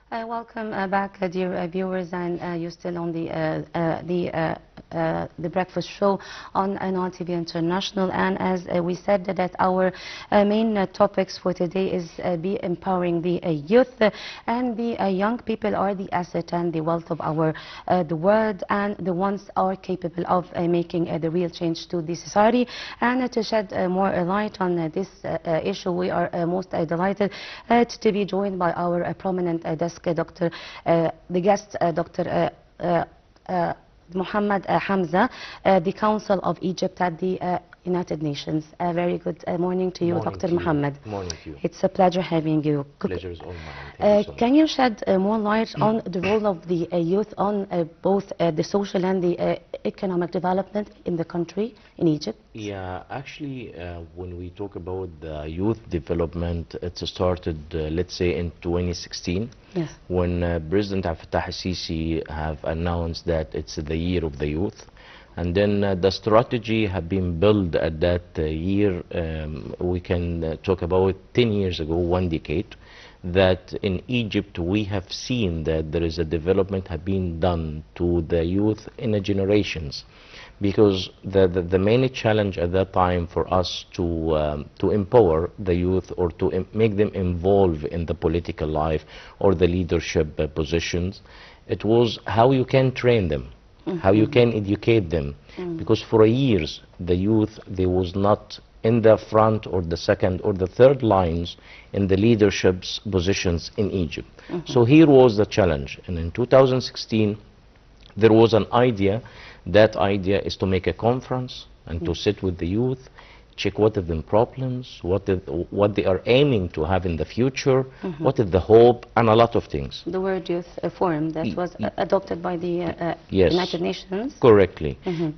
Welcome back, dear viewers, and you're still on the breakfast show on Nile TV International. And as we said, that our main topics for today is be empowering the youth, and the young people are the asset and the wealth of our the world, and the ones are capable of making the real change to the society. And to shed more light on this issue, we are most delighted to be joined by our prominent desk Dr. The guest, Dr. Muhammad Hamza, the Council of Egypt at the United Nations. A very good morning to you, Dr. Muhammad. Morning to you. It's a pleasure having you. Pleasure is all mine. Can you shed more light on the role of the youth on both the social and the economic development in the country, in Egypt? Yeah, actually, when we talk about the youth development, it started, let's say, in 2016, yes, when President Abdel Fattah al-Sisi have announced that it's the year of the youth. And then the strategy had been built at that year. We can talk about 10 years ago, 1 decade, that in Egypt we have seen that there is a development have been done to the youth in the generations. Because the main challenge at that time for us to empower the youth, or to make them involved in the political life or the leadership positions, it was how you can train them, how you can educate them. Because for years the youth, they was not in the front or the second or the third lines in the leadership positions in Egypt. So here was the challenge. And in 2016 there was an idea. That idea is to make a conference and to sit with the youth, check what are the problems, what they are aiming to have in the future, what is the hope, and a lot of things. The World Youth Forum that was adopted by the yes, United Nations. Correctly.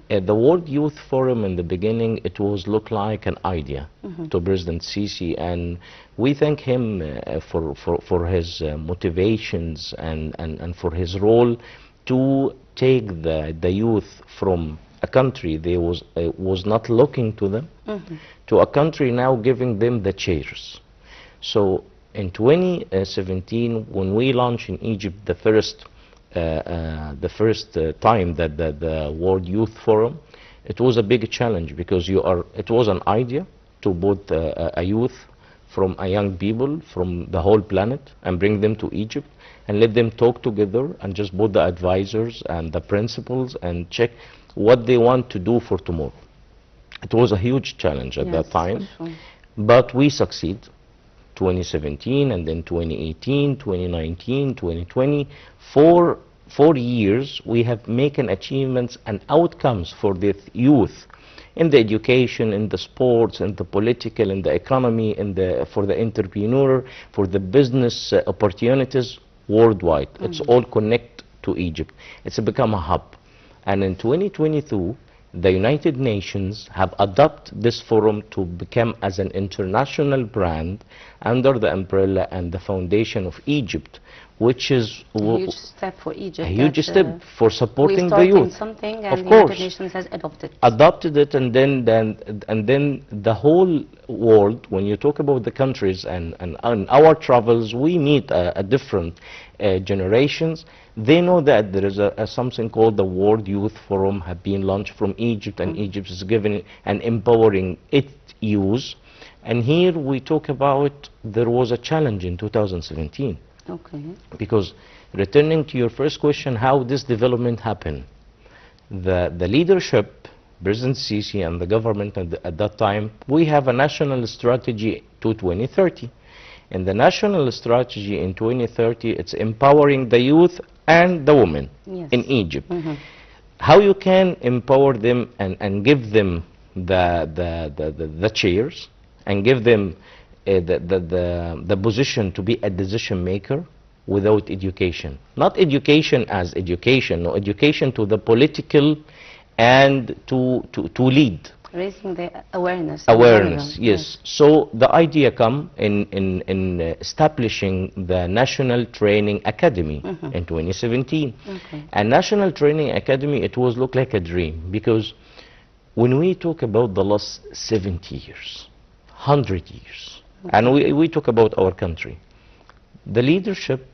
The World Youth Forum in the beginning, it was look like an idea to President Sisi, and we thank him for his motivations and for his role to take the youth from a country they was not looking to them, to a country now giving them the chairs. So in 2017, when we launched in Egypt the first time that the World Youth Forum, it was a big challenge, because it was an idea to put a youth from a young people from the whole planet and bring them to Egypt and let them talk together and just put the advisors and the principals and check what they want to do for tomorrow. It was a huge challenge at that time, sure, but we succeed. 2017, and then 2018, 2019, 2020, for 4 years we have making achievements and outcomes for the youth in the education, in the sports, in the political, in the economy, for the entrepreneur, for the business opportunities worldwide. It's all connect to Egypt. It's become a hub. And in 2022, the United Nations have adopted this forum to become as an international brand under the umbrella and the foundation of Egypt, which is a huge step for Egypt. A huge step for supporting the youth. Something, and of the course, United Nations has adopted it, and then the whole world. When you talk about the countries and our travels, we meet a different generations. They know that there is something called the World Youth Forum have been launched from Egypt, and Egypt is giving and empowering its youth. And here we talk about there was a challenge in 2017. Okay. Because returning to your first question, how this development happened, the leadership, President Sisi and the government at that time, we have a national strategy to 2030. And the national strategy in 2030, it's empowering the youth and the women in Egypt. How you can empower them and give them the chairs and give them the position to be a decision maker without education. Not education as education, no, education to the political and to lead. Raising the awareness. Awareness, yes. So the idea come in establishing the National Training Academy in 2017. And National Training Academy, it was look like a dream, because when we talk about the last 70 years, 100 years, and we talk about our country, the leadership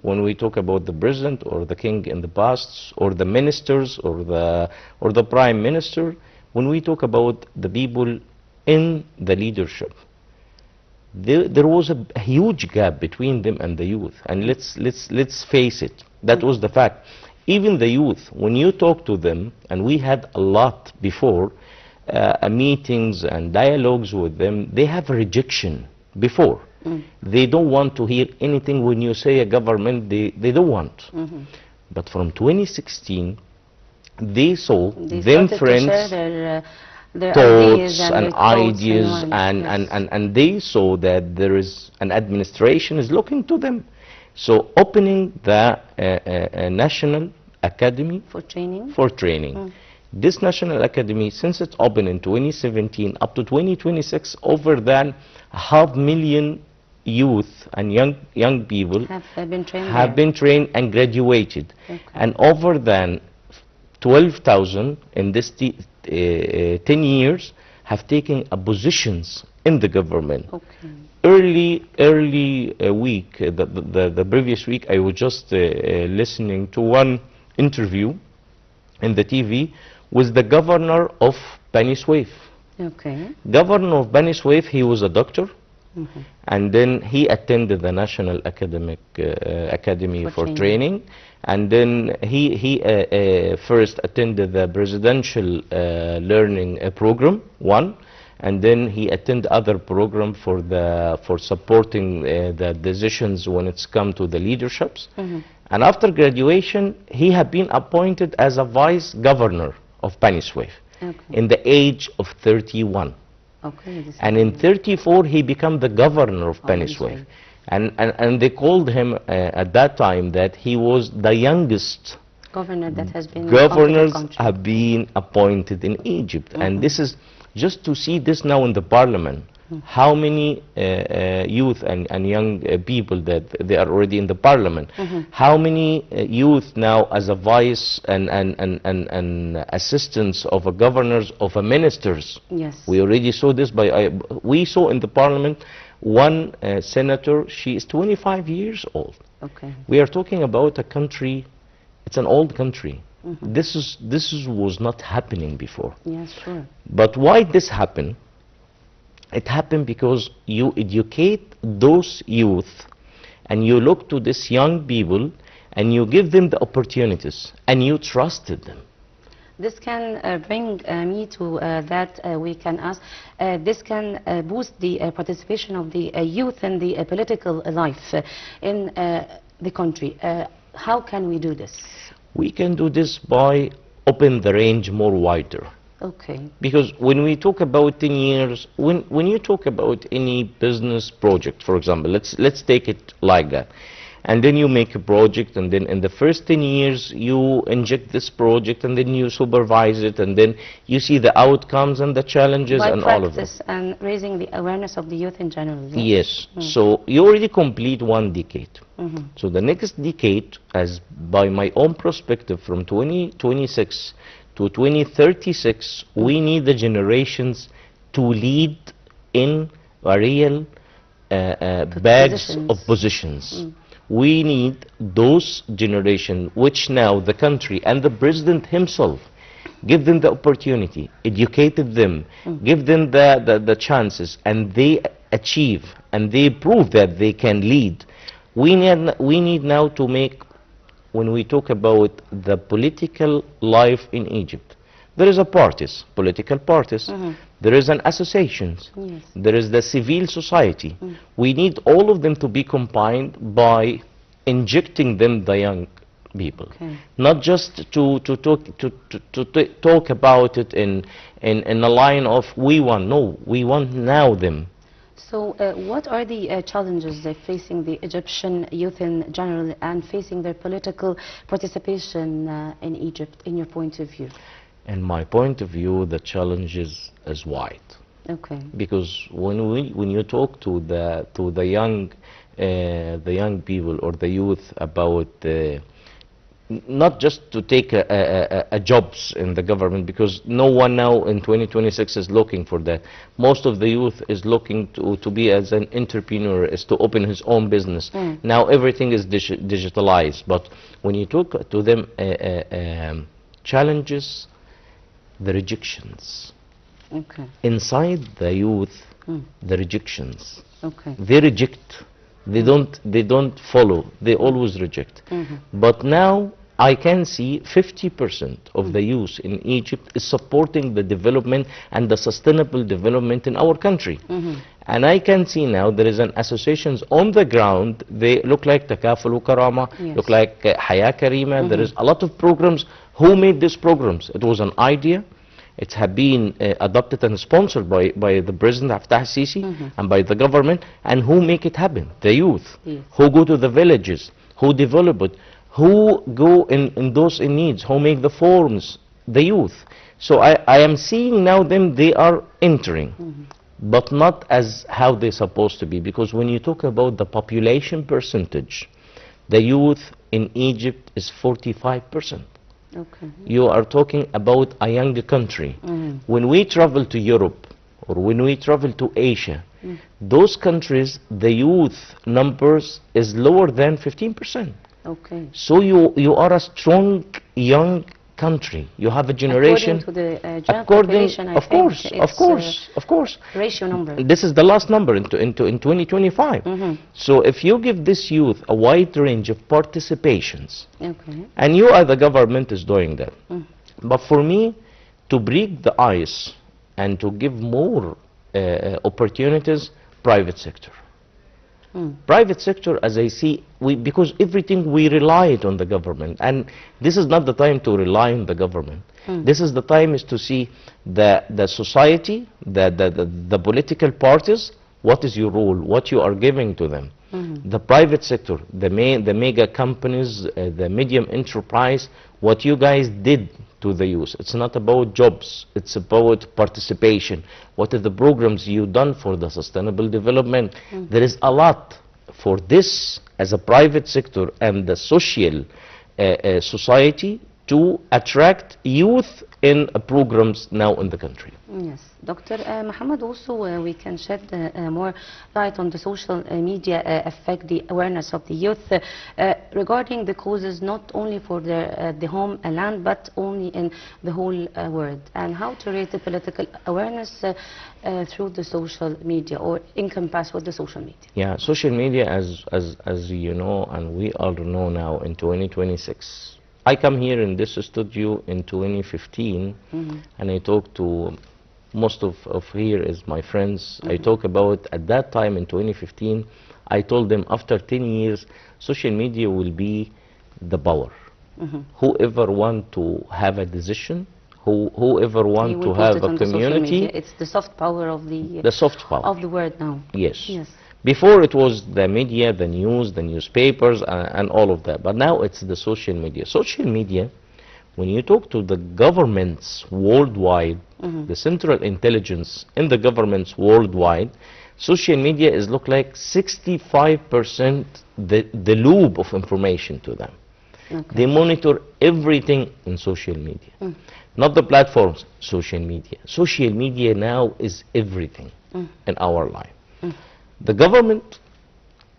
when we talk about the president or the king in the past, or the ministers, or the prime minister, when we talk about the people in the leadership, there was a huge gap between them and the youth. And let's face it, that was the fact. Even the youth, when you talk to them, and we had a lot before meetings and dialogues with them, they have a rejection before. They don't want to hear anything when you say a government, they don't want. But from 2016, they saw them friends, their thoughts and their thoughts ideas, and they saw that there is an administration is looking to them. So opening the National Academy for training. This National Academy, since it's open in 2017 up to 2026, over than 500,000 youth and young people have been trained and graduated. Okay. And over than 12,000 in this 10 years have taken positions in the government. Okay. Early week, the previous week, I was just listening to one interview in the TV with the governor of Bani Suef. Okay. Governor of Bani Suef, he was a doctor, and then he attended the National Academy for training, and then he first attended the presidential learning program, one, and then he attended other program for supporting the decisions when it's come to the leaderships. And after graduation, he had been appointed as a vice governor of Bani Suef in the age of 31. Okay, and in 34, he became the governor of Bani Suef. And they called him at that time that he was the youngest governor that has been have been appointed in Egypt. And this is just to see this now in the parliament. How many youth and young people that they are already in the parliament? How many youth now as a vice and assistants of a governors, of a ministers? Yes. We already saw this we saw in the parliament one senator, she is 25 years old. Okay. We are talking about a country, it's an old country. This was not happening before. Yes, sure. But why this happened? It happened because you educate those youth and you look to these young people and you give them the opportunities and you trusted them. This can bring me to that we can ask, this can boost the participation of the youth in the political life in the country. How can we do this? We can do this by open the range more wider. Okay. Because when we talk about 10 years, when you talk about any business project, for example, let's take it like that. And then you make a project, and then in the first 10 years, you inject this project, and then you supervise it, and then you see the outcomes and the challenges and all of that. And raising the awareness of the youth in general. Yes. So you already complete one decade. So the next decade, as by my own perspective, from 2026 to 2036, we need the generations to lead in a real bags of positions. We need those generations which now the country and the president himself give them the opportunity, educated them, give them the chances, and they achieve and they prove that they can lead. We need now to make, when we talk about the political life in Egypt, there is a parties, political parties, there is an associations, there is the civil society. We need all of them to be combined by injecting them, the young people, not just to talk about it in a line of we want. No, we want now them. So what are the challenges facing the Egyptian youth in general and facing their political participation in Egypt, in your point of view? In my point of view, the challenge is wide. Okay. Because when you talk to the young people or the youth about not just to take a jobs in the government, because no one now in 2026 is looking for that. Most of the youth is looking to be as an entrepreneur, is to open his own business. Now everything is digitalized, but when you talk to them challenges, the rejections. Okay. Inside the youth, the rejections. Okay. They reject. They don't follow. They always reject. But now I can see 50% of the youth in Egypt is supporting the development and the sustainable development in our country. And I can see now there is an associations on the ground. They look like Takaful Karama, look like Haya Karima. There is a lot of programs. Who made these programs? It was an idea. It had been adopted and sponsored by the President Fattah Sisi and by the government. And who make it happen? The youth. Who go to the villages, who develop it, who go in those in needs, who make the forms? The youth. So I am seeing now them, they are entering, but not as how they're supposed to be. Because when you talk about the population percentage, the youth in Egypt is 45%. Okay. You are talking about a young country. When we travel to Europe or when we travel to Asia, those countries, the youth numbers is lower than 15%. Okay. So you are a strong young country. You have a generation. According to the general population, I of think course, it's, of course. ratio number. This is the last number in 2025. So if you give this youth a wide range of participations, Okay. and you as the government is doing that. But for me, to break the ice and to give more opportunities, private sector. Private sector, as I see, because everything we relied on the government, and this is not the time to rely on the government. This is the time is to see the society, the political parties, what is your role, what you are giving to them. The private sector, the mega companies, the medium enterprise, what you guys did to the youth. It's not about jobs, it's about participation. What are the programs you done for the sustainable development? There is a lot for this as a private sector and the social society to attract youth in programs now in the country. Yes. Dr. Mohammed, also we can shed more light on the social media affect the awareness of the youth regarding the causes not only for the homeland but only in the whole world, and how to raise the political awareness through the social media or encompass with the social media. Yeah, social media, as you know and we all know now in 2026. I come here in this studio in 2015 and I talk to most of here is my friends. I talk about at that time in 2015, I told them after 10 years, social media will be the power. Whoever want to have a decision, whoever want to have a community. It's the soft power of the soft power of the word now. Yes. Yes. Before it was the media, the news, the newspapers, and all of that. But now it's the social media. Social media, when you talk to the governments worldwide, the central intelligence in the governments worldwide, social media is look like 65% the loop of information to them. Okay. They monitor everything in social media. Not the platforms, social media. Social media now is everything in our life. The government,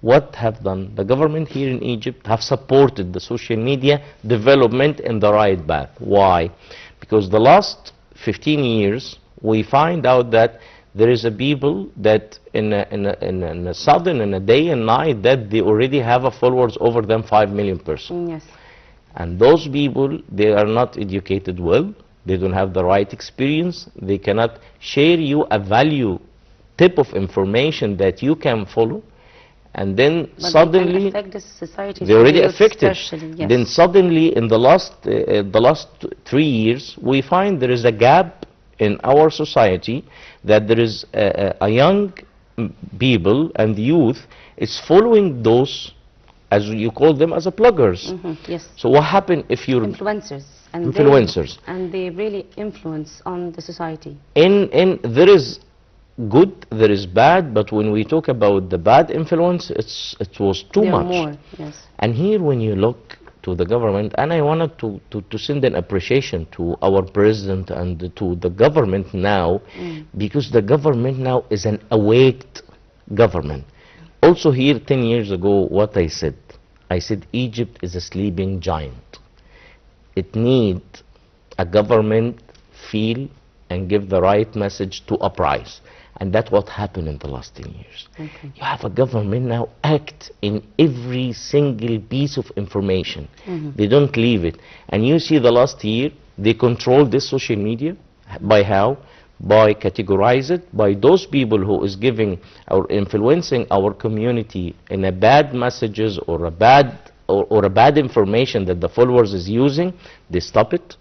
what have done? The government here in Egypt have supported the social media development in the right path. Why? Because the last 15 years, we find out that there is a people that in a sudden, in a day and night, that they already have a followers over them 5 million persons. Yes. And those people, they are not educated well. They don't have the right experience. They cannot share you a value type of information that you can follow, and then But suddenly they can affect the society. they already youth affected. especially, yes. Then suddenly in the last 3 years we find there is a gap in our society, that there is a young people and youth is following those, as you call them, as a bloggers. Yes. So what happened if you're Influencers. And influencers? They really influence on the society. In there is good, there is bad, but when we talk about the bad influence, it was too There are much. more, yes. And here when you look to the government, and I wanted to send an appreciation to our president and to the government now, because the government now is an awake government. Also here 10 years ago, what I said Egypt is a sleeping giant. It needs a government feel and give the right message to uprise. And that's what happened in the last 10 years. Okay. You have a government now act in every single piece of information. They don't leave it. And you see the last year, they control this social media. By how? By categorize it, by those people who is giving or influencing our community in a bad messages or a bad information that the followers is using, they stop it.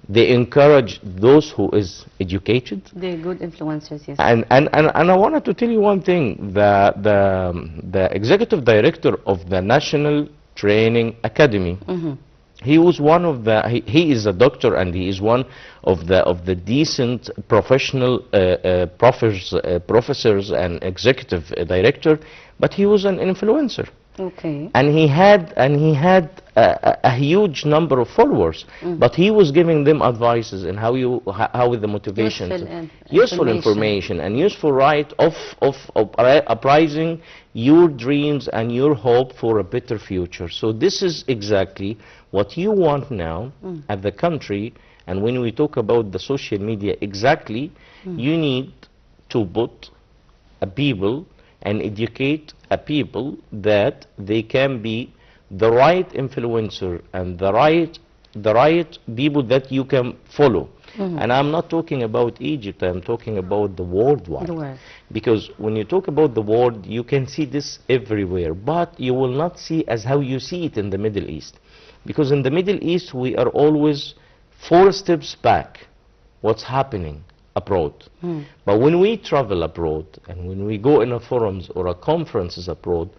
They encourage those who is educated. They're good influencers, yes. And I wanted to tell you one thing. The executive director of the National Training Academy, he was one of the, he is a doctor, and he is one of the decent professional professors and executive director, but he was an influencer. Okay. And he had a huge number of followers, but he was giving them advices and how with the motivation, useful information and useful right of uprising your dreams and your hope for a better future. So this is exactly what you want now at the country. And when we talk about the social media, exactly, you need to put a people and educate a people that they can be the right influencer and the right people that you can follow. And I'm not talking about Egypt, I'm talking about the worldwide. Because when you talk about the world, you can see this everywhere, but you will not see as how you see it in the Middle East. Because in the Middle East, we are always 4 steps back what's happening abroad. But when we travel abroad and when we go in a forums or a conferences abroad,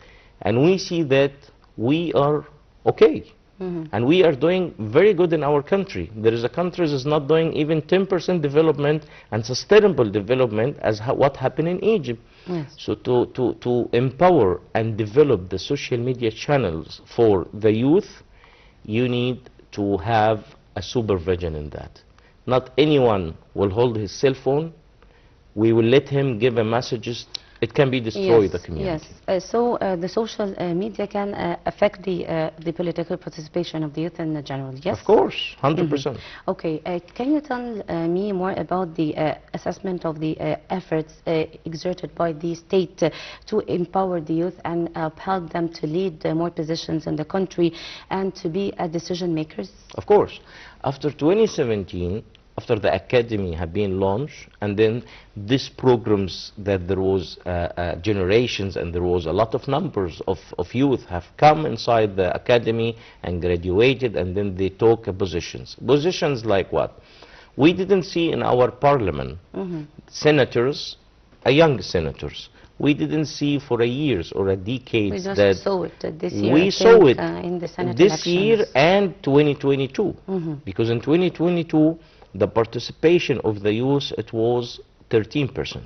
and we see that we are okay, and we are doing very good in our country. There is a country that is not doing even 10% development and sustainable development as what happened in Egypt. So to empower and develop the social media channels for the youth, you need to have a supervision in that. Not anyone will hold his cell phone. We will let him give a messages. It can be destroy the community. Yes. So the social media can affect the political participation of the youth in general. Yes. Of course, 100%. Okay. Can you tell me more about the assessment of the efforts exerted by the state to empower the youth and help them to lead more positions in the country and to be decision makers? Of course. After 2017, after the academy had been launched, and then these programs that there was generations and there was a lot of numbers of youth have come inside the academy and graduated, and then they took positions. Positions like what? We didn't see in our parliament senators, young senators. We didn't see for a years or a decades that. We just saw it this year. We saw it in the Senate this elections. year and 2022. Because in 2022, the participation of the youth, it was 13%.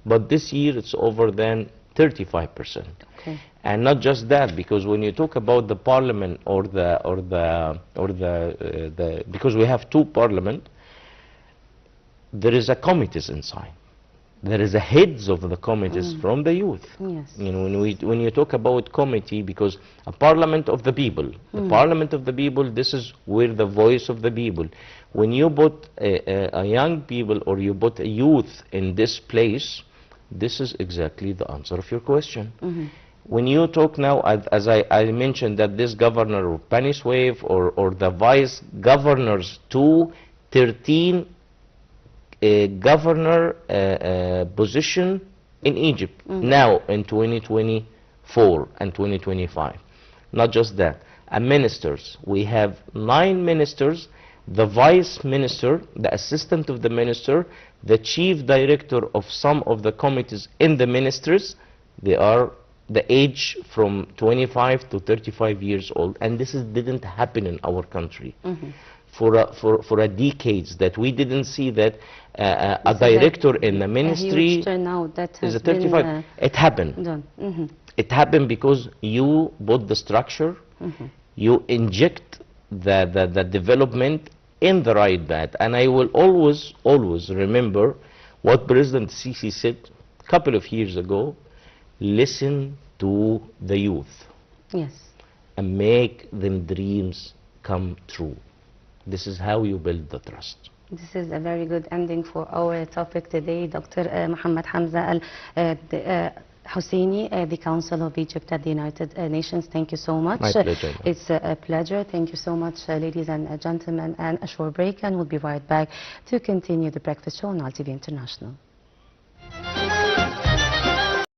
But this year, it's over than 35%. Okay. And not just that, because when you talk about the parliament because we have 2 parliament, there is a committees inside. There is a heads of the committees from the youth. Yes. You know, when you talk about committee, because a parliament of the people, the parliament of the people, this is where the voice of the people. When you put a young people or you put a youth in this place, this is exactly the answer of your question. When you talk now, as I mentioned, that this governor of Bani Suef or the vice governors to 13 governor position in Egypt now in 2024 and 2025. Not just that, ministers. We have 9 ministers, the vice minister, the assistant of the minister, the chief director of some of the committees in the ministries. They are the age from 25 to 35 years old, and this didn't happen in our country. For a decades that we didn't see that a director in the ministry that has is a 35. It happened. Done. It happened because you put the structure, you inject the development in the right path. And I will always remember what President Sisi said a couple of years ago: listen to the youth Yes. and make them dreams come true. This is how you build the trust. This is a very good ending for our topic today. Dr. Mohammed Hamza Al-Husseini, the Council of Egypt at the United Nations. Thank you so much. My pleasure. It's a pleasure. Thank you so much, ladies and gentlemen. And a short break, and we'll be right back to continue the breakfast show on Al TV International.